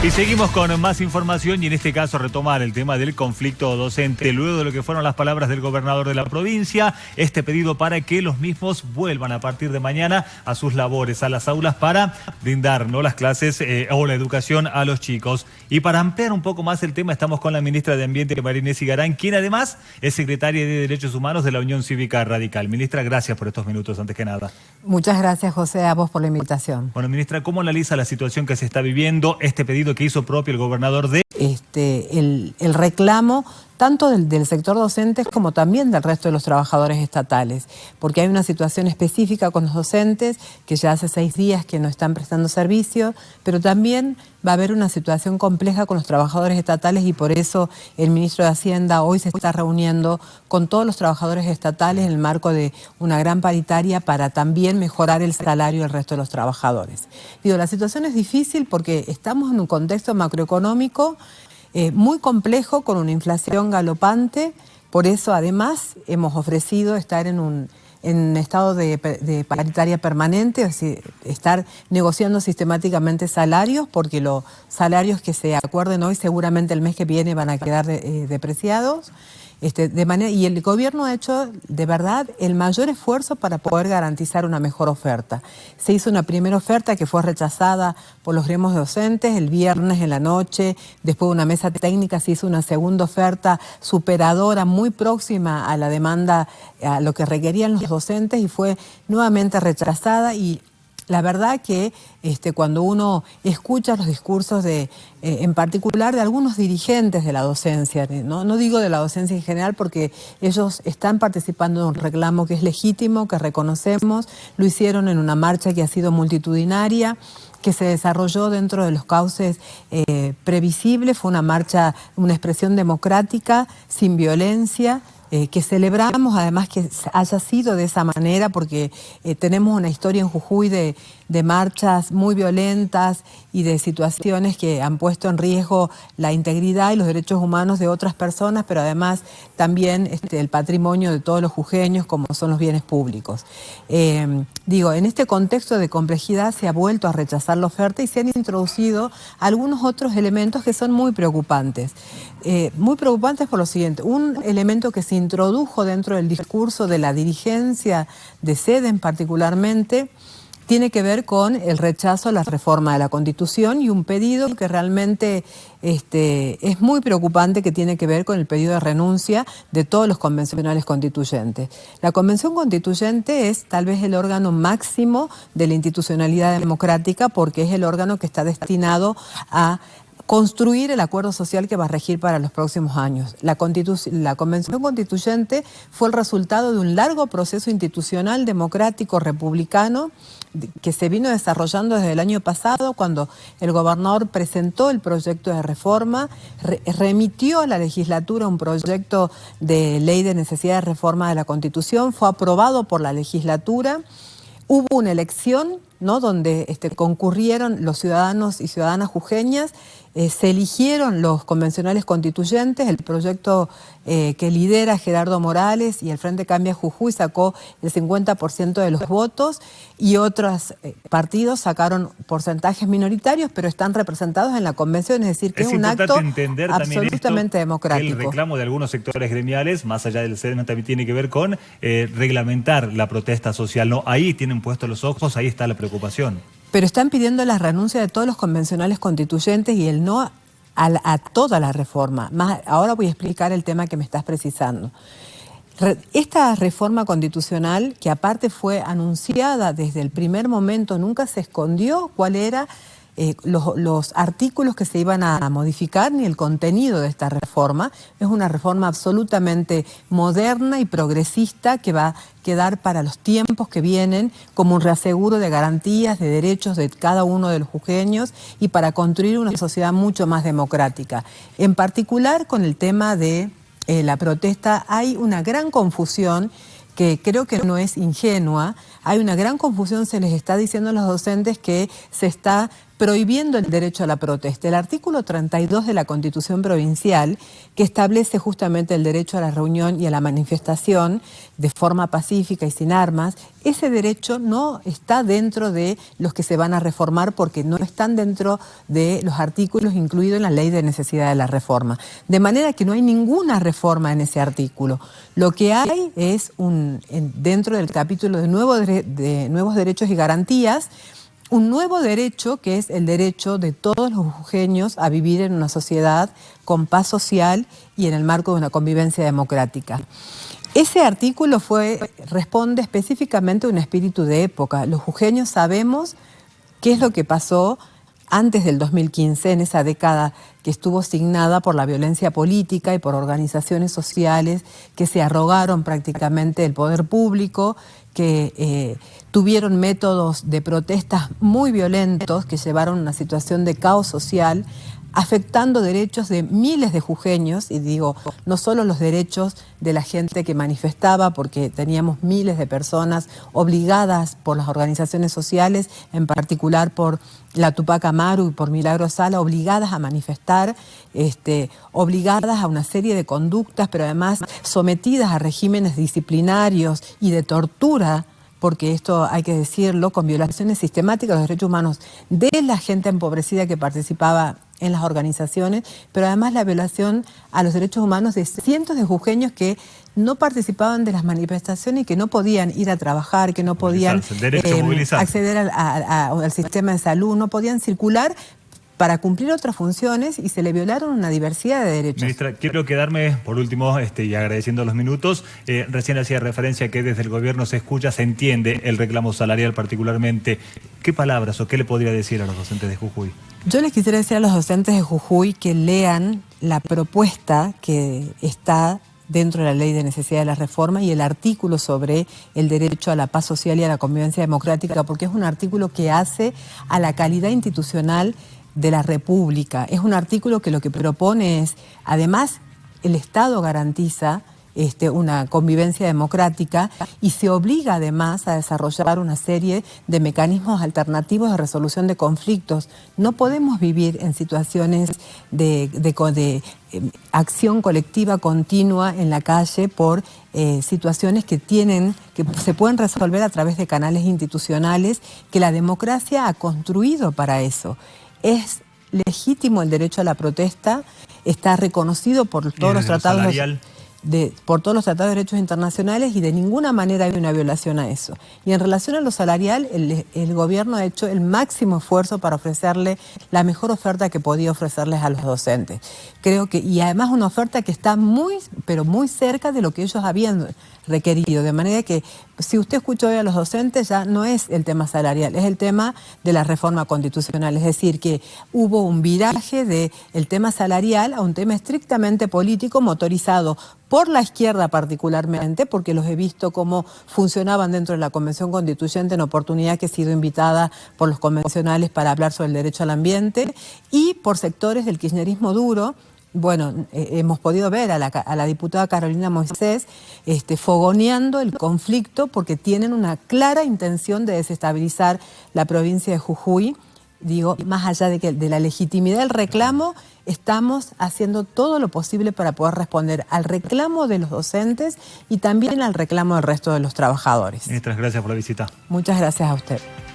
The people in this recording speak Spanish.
Y seguimos con más información y en este caso retomar el tema del conflicto docente. Luego de lo que fueron las palabras del gobernador de la provincia, este pedido para que los mismos vuelvan a partir de mañana a sus labores, a las aulas para brindar las clases o la educación a los chicos. Y para ampliar un poco más el tema estamos con la ministra de Ambiente, María Inés Igarán, quien además es secretaria de Derechos Humanos de la Unión Cívica Radical. Ministra, gracias por estos minutos antes que nada. Muchas gracias, José, a vos por la invitación. Bueno, ministra, ¿cómo analiza la situación que se está viviendo, este pedido que hizo propio el gobernador de... El reclamo tanto del sector docente como también del resto de los trabajadores estatales, porque hay una situación específica con los docentes que ya hace 6 días que no están prestando servicio, pero también va a haber una situación compleja con los trabajadores estatales y por eso el ministro de Hacienda hoy se está reuniendo con todos los trabajadores estatales en el marco de una gran paritaria para también mejorar el salario del resto de los trabajadores. Digo, la situación es difícil porque estamos en un contexto macroeconómico muy complejo, con una inflación galopante. Por eso, además, hemos ofrecido estar en estado de paritaria permanente, es decir, estar negociando sistemáticamente salarios, porque los salarios que se acuerden hoy seguramente el mes que viene van a quedar depreciados. Y el gobierno ha hecho de verdad el mayor esfuerzo para poder garantizar una mejor oferta. Se hizo una primera oferta que fue rechazada por los gremios docentes el viernes en la noche. Después de una mesa técnica se hizo una segunda oferta superadora, muy próxima a la demanda, a lo que requerían los docentes, y fue nuevamente rechazada. Y la verdad que cuando uno escucha los discursos en particular de algunos dirigentes de la docencia, no digo de la docencia en general porque ellos están participando de un reclamo que es legítimo, que reconocemos, lo hicieron en una marcha que ha sido multitudinaria, que se desarrolló dentro de los cauces previsibles, fue una marcha, una expresión democrática, sin violencia, que celebramos además que haya sido de esa manera porque tenemos una historia en Jujuy de marchas muy violentas y de situaciones que han puesto en riesgo la integridad y los derechos humanos de otras personas, pero además también el patrimonio de todos los jujeños, como son los bienes públicos. En este contexto de complejidad se ha vuelto a rechazar la oferta y se han introducido algunos otros elementos que son muy preocupantes. Muy preocupantes por lo siguiente: un elemento que se introdujo dentro del discurso de la dirigencia de SEDEN particularmente tiene que ver con el rechazo a la reforma de la Constitución y un pedido que realmente es muy preocupante, que tiene que ver con el pedido de renuncia de todos los convencionales constituyentes. La Convención Constituyente es tal vez el órgano máximo de la institucionalidad democrática porque es el órgano que está destinado a construir el acuerdo social que va a regir para los próximos años. La Convención Constituyente fue el resultado de un largo proceso institucional, democrático, republicano, que se vino desarrollando desde el año pasado, cuando el gobernador presentó el proyecto de reforma, remitió a la legislatura un proyecto de ley de necesidad de reforma de la Constitución, fue aprobado por la legislatura, hubo una elección, donde concurrieron los ciudadanos y ciudadanas jujeñas, se eligieron los convencionales constituyentes, el proyecto que lidera Gerardo Morales y el Frente Cambia Jujuy sacó el 50% de los votos y otros partidos sacaron porcentajes minoritarios, pero están representados en la convención, es decir, que es un acto absolutamente democrático. El reclamo de algunos sectores gremiales, más allá del SEDEN, también tiene que ver con reglamentar la protesta social. No, ahí tienen puestos los ojos, ahí está la preocupación. Pero están pidiendo la renuncia de todos los convencionales constituyentes y el no a toda la reforma. Ahora voy a explicar el tema que me estás precisando. Esta reforma constitucional, que aparte fue anunciada desde el primer momento, nunca se escondió cuál era los artículos que se iban a modificar ni el contenido de esta reforma. Es una reforma absolutamente moderna y progresista que va a quedar para los tiempos que vienen como un reaseguro de garantías, de derechos de cada uno de los jujeños y para construir una sociedad mucho más democrática. En particular con el tema de la protesta hay una gran confusión que creo que no es ingenua. Hay una gran confusión, se les está diciendo a los docentes que se está prohibiendo el derecho a la protesta. El artículo 32 de la Constitución Provincial, que establece justamente el derecho a la reunión y a la manifestación de forma pacífica y sin armas, ese derecho no está dentro de los que se van a reformar porque no están dentro de los artículos incluidos en la Ley de Necesidad de la Reforma. De manera que no hay ninguna reforma en ese artículo. Lo que hay es dentro del capítulo de nuevos derechos y garantías, un nuevo derecho que es el derecho de todos los jujeños a vivir en una sociedad con paz social y en el marco de una convivencia democrática. Ese artículo responde específicamente a un espíritu de época. Los jujeños sabemos qué es lo que pasó antes del 2015, en esa década que estuvo signada por la violencia política y por organizaciones sociales que se arrogaron prácticamente el poder público, que tuvieron métodos de protestas muy violentos que llevaron a una situación de caos social, afectando derechos de miles de jujeños, y digo, no solo los derechos de la gente que manifestaba, porque teníamos miles de personas obligadas por las organizaciones sociales, en particular por la Tupac Amaru y por Milagro Sala, obligadas a manifestar, obligadas a una serie de conductas, pero además sometidas a regímenes disciplinarios y de tortura, porque esto hay que decirlo, con violaciones sistemáticas de los derechos humanos de la gente empobrecida que participaba en las organizaciones, pero además la violación a los derechos humanos de cientos de jujeños que no participaban de las manifestaciones y que no podían ir a trabajar, que no podían acceder al sistema de salud, no podían circular para cumplir otras funciones y se le violaron una diversidad de derechos. Ministra, quiero quedarme, por último, y agradeciendo los minutos, recién hacía referencia que desde el gobierno se escucha, se entiende el reclamo salarial particularmente. ¿Qué palabras o qué le podría decir a los docentes de Jujuy? Yo les quisiera decir a los docentes de Jujuy que lean la propuesta que está dentro de la Ley de Necesidad de la Reforma y el artículo sobre el derecho a la paz social y a la convivencia democrática, porque es un artículo que hace a la calidad institucional de la República. Es un artículo que lo que propone es, además, el Estado garantiza una convivencia democrática y se obliga además a desarrollar una serie de mecanismos alternativos de resolución de conflictos. No podemos vivir en situaciones de acción colectiva continua en la calle por situaciones que se pueden resolver a través de canales institucionales que la democracia ha construido para eso. Es legítimo el derecho a la protesta, está reconocido por todos los tratados por todos los tratados de derechos internacionales y de ninguna manera hay una violación a eso. Y en relación a lo salarial, el gobierno ha hecho el máximo esfuerzo para ofrecerle la mejor oferta que podía ofrecerles a los docentes. Creo que, y además una oferta que está muy, pero muy cerca de lo que ellos habían requerido. De manera que, si usted escucha hoy a los docentes, ya no es el tema salarial, es el tema de la reforma constitucional. Es decir, que hubo un viraje del tema salarial a un tema estrictamente político, motorizado por la izquierda particularmente, porque los he visto cómo funcionaban dentro de la Convención Constituyente en oportunidad que he sido invitada por los convencionales para hablar sobre el derecho al ambiente, y por sectores del kirchnerismo duro. Bueno, hemos podido ver a la diputada Carolina Moisés fogoneando el conflicto porque tienen una clara intención de desestabilizar la provincia de Jujuy. Digo, más allá de la legitimidad del reclamo, estamos haciendo todo lo posible para poder responder al reclamo de los docentes y también al reclamo del resto de los trabajadores. Ministra, gracias por la visita. Muchas gracias a usted.